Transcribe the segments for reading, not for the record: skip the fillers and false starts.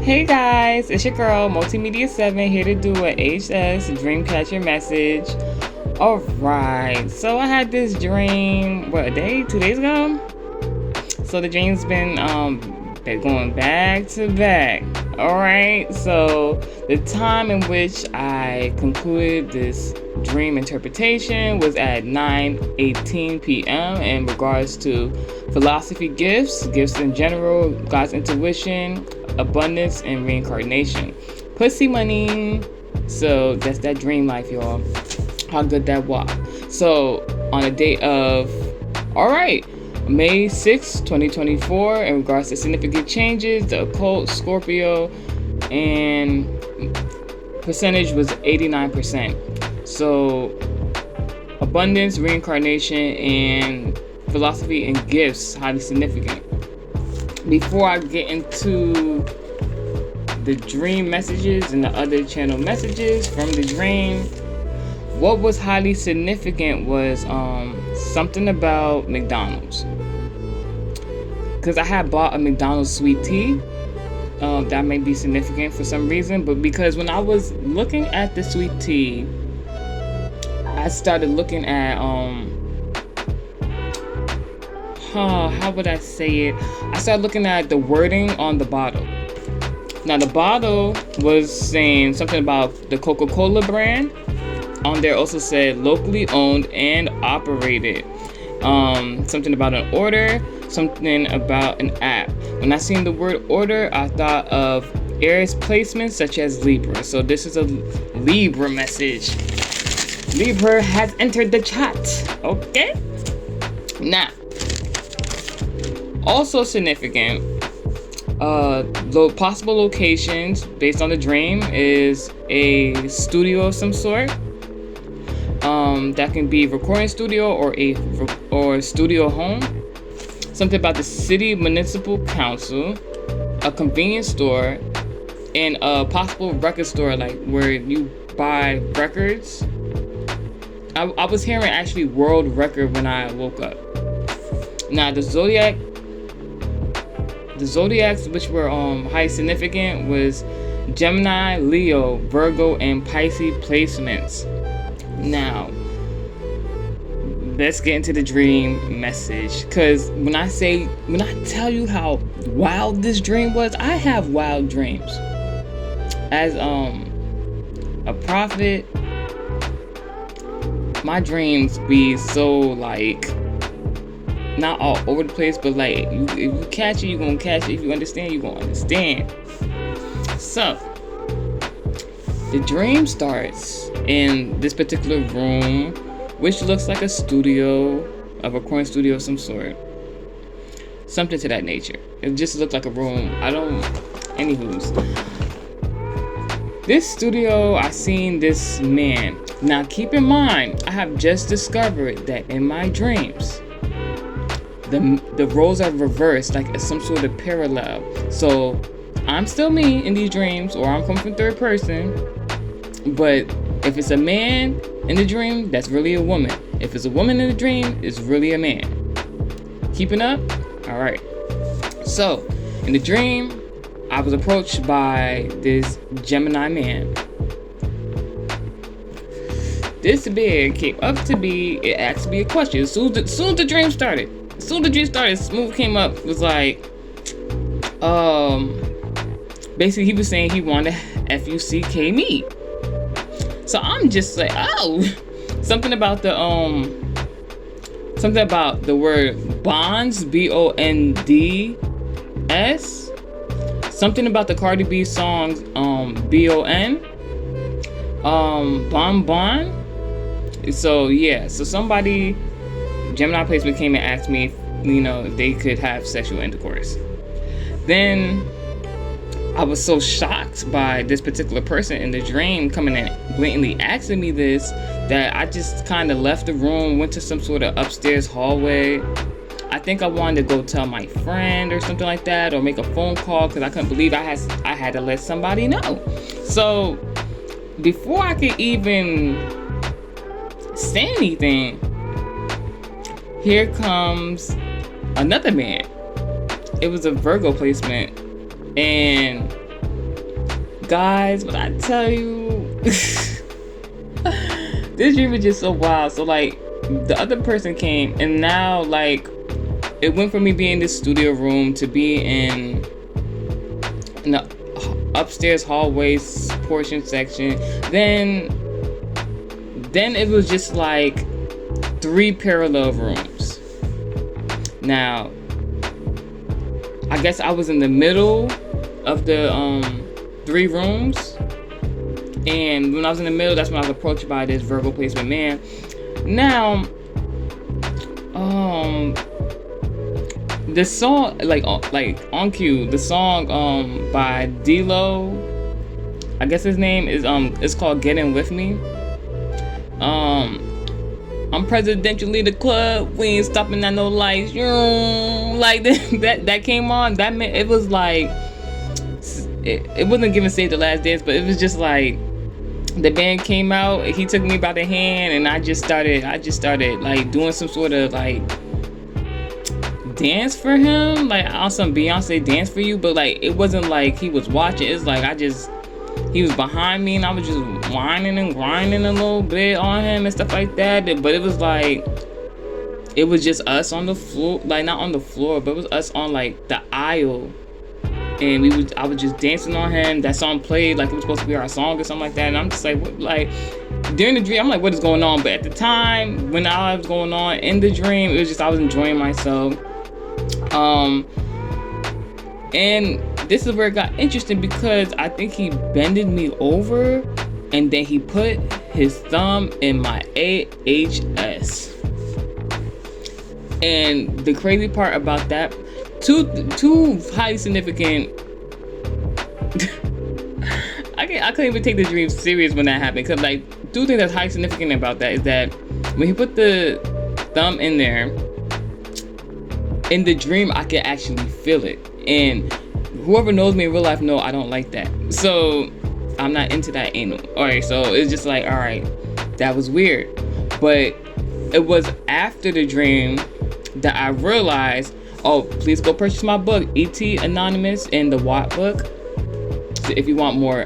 Hey guys, it's your girl Multimedia 7 here to do a HS Dreamcatcher message. Alright, so I had this dream, 2 days ago? So the dream's been going back to back. Alright, so the time in which I concluded this dream interpretation was at 9:18 p.m. in regards to philosophy gifts in general, God's intuition, abundance, and reincarnation. Pussy money. So that's that dream life, y'all. How good that was. So on the day of, May 6, 2024, in regards to significant changes, the occult, Scorpio, and percentage was 89%. So abundance, reincarnation, and philosophy and gifts, highly significant. Before I get into the dream messages and the other channel messages from the dream, what was highly significant was something about McDonald's. Because I had bought a McDonald's sweet tea. That may be significant for some reason, but because when I was looking at the sweet tea, I started looking at how would I say it? I started looking at the wording on the bottle. Now the bottle was saying something about the Coca-Cola brand. On there also said locally owned and operated. Something about an order, something about an app. When I seen the word order, I thought of Aries placements such as Libra. So this is a Libra message. Libra has entered the chat. Okay? Now, also significant, the possible locations based on the dream is a studio of some sort. That can be a recording studio or a studio home. Something about the city municipal council, a convenience store, and a possible record store, like where you buy records. I was hearing actually world record when I woke up. Now the zodiacs which were high significant was Gemini, Leo, Virgo, and Pisces placements. Now let's get into the dream message, because when I tell you how wild this dream was, I have wild dreams. As a prophet, my dreams be so like not all over the place, but like if you catch it, you're gonna catch it. If you understand, you're gonna understand. So the dream starts in this particular room, which looks like a studio, a recording studio of some sort. Something to that nature. It just looked like a room. Anywho's. This studio, I seen this man. Now keep in mind, I have just discovered that in my dreams, the roles are reversed, like some sort of parallel. So I'm still me in these dreams, or I'm coming from third person. But if it's a man in the dream, that's really a woman. If it's a woman in the dream, it's really a man. Keeping up? Alright. So, in the dream, I was approached by this Gemini man. This man came up to me, it asked me a question. As soon as the dream started, Smooth came up, was like, basically he was saying he wanted to FUCK me. So I'm just like, something about the word bonds, BONDS, something about the Cardi B songs, BON, Bon Bon. So yeah, so somebody, Gemini placement, came and asked me if they could have sexual intercourse. Then I was so shocked by this particular person in the dream coming in blatantly asking me this, that I just kind of left the room, went to some sort of upstairs hallway. I think I wanted to go tell my friend or something like that, or make a phone call, because I couldn't believe I had to let somebody know. So before I could even say anything, here comes another man. It was a Virgo placement, and Guys, but I tell you, this dream was just so wild. So like, the other person came, and now like, it went from me being in this studio room to be in the upstairs hallways portion section. Then it was just like 3 parallel rooms. Now, I guess I was in the middle of the 3 rooms, and when I was in the middle, that's when I was approached by this Virgo placement man. Now, the song, like on cue, the song by D-Lo, I guess his name is it's called "Getting With Me." I'm presidential leader club. We ain't stopping at no lights. Like that came on. That meant it was like it wasn't giving Save the Last Dance, but it was just like the band came out. He took me by the hand, and I just started like doing some sort of like dance for him, like on some Beyonce Dance for You, but like it wasn't like he was watching. It's like he was behind me, and I was just whining and grinding a little bit on him and stuff like that. But it was like, it was just us on the floor, like not on the floor, but it was us on like the aisle, and I was just dancing on him. That song played like it was supposed to be our song or something like that, and I'm just like, what, like during the dream, I'm like, what is going on? But at the time when I was going on in the dream, it was just I was enjoying myself. And this is where it got interesting, because I think he bended me over, and then he put his thumb in my AHS. And the crazy part about that, two highly significant. I couldn't even take the dream serious when that happened, because like 2 things that's highly significant about that is that when he put the thumb in there, in the dream I could actually feel it. And whoever knows me in real life know I don't like that. So I'm not into that anal. Alright, so it's just like, alright, that was weird. But it was after the dream that I realized, oh, please go purchase my book, E.T. Anonymous and the Watt book, if you want more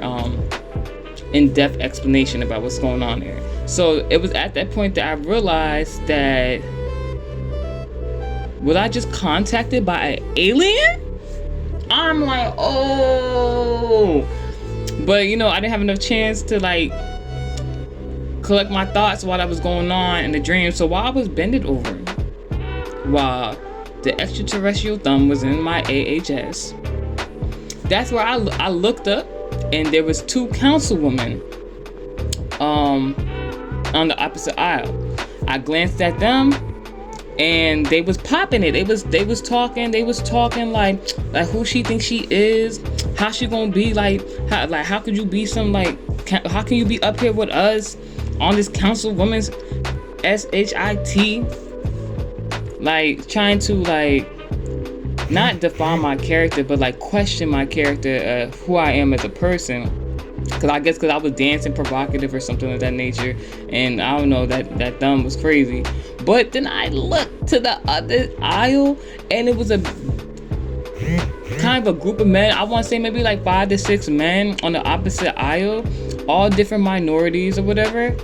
in-depth explanation about what's going on there. So it was at that point that I realized that, was I just contacted by an alien? I'm like, oh. But you know, I didn't have enough chance to like collect my thoughts while that was going on in the dream. So while I was bended over, while the extraterrestrial thumb was in my AHS, that's where I looked up, and there was 2 councilwomen on the opposite aisle. I glanced at them, and they was popping it. They was talking like who she thinks she is, how she gonna be, how could you be how can you be up here with us on this councilwoman's SHIT, like trying to like not define my character, but like question my character, who I am as a person. Cause I was dancing provocative or something of that nature, and I don't know, that thumb was crazy. But then I looked to the other aisle, and it was a kind of a group of men. I want to say maybe like 5 to 6 men on the opposite aisle, all different minorities or whatever.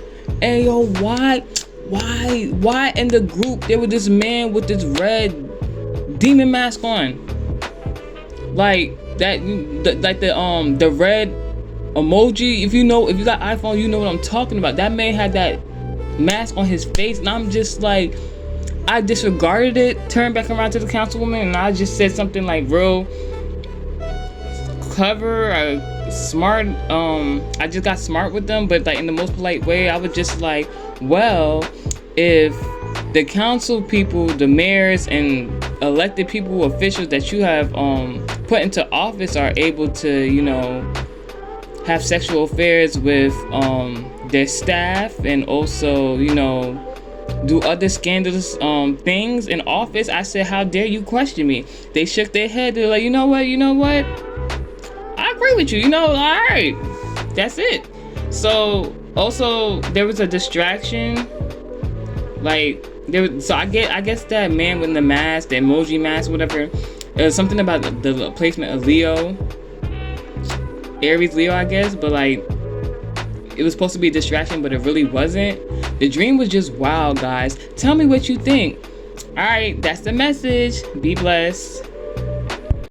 And yo, why in the group there was this man with this red demon mask on, like that, like the red emoji. If you got iPhone, you know what I'm talking about. That man had that mask on his face, and I'm just like, I disregarded it, turned back around to the councilwoman, and I just said something like real clever, smart. I just got smart with them, but like in the most polite way. I was just like, well, if the council people, the mayors and elected people, officials that you have put into office are able to, you know, have sexual affairs with their staff, and also, you know, do other scandalous things in office, I said, how dare you question me? They shook their head. They're like, you know what? I agree with you. You know, all right, that's it. So also there was a distraction. Like I guess that man with the mask, the emoji mask, whatever. It was something about the placement of Leo. Aries Leo, I guess, but like it was supposed to be a distraction, but it really wasn't. The dream was just wild, guys. Tell me what you think. All right, that's the message. Be blessed.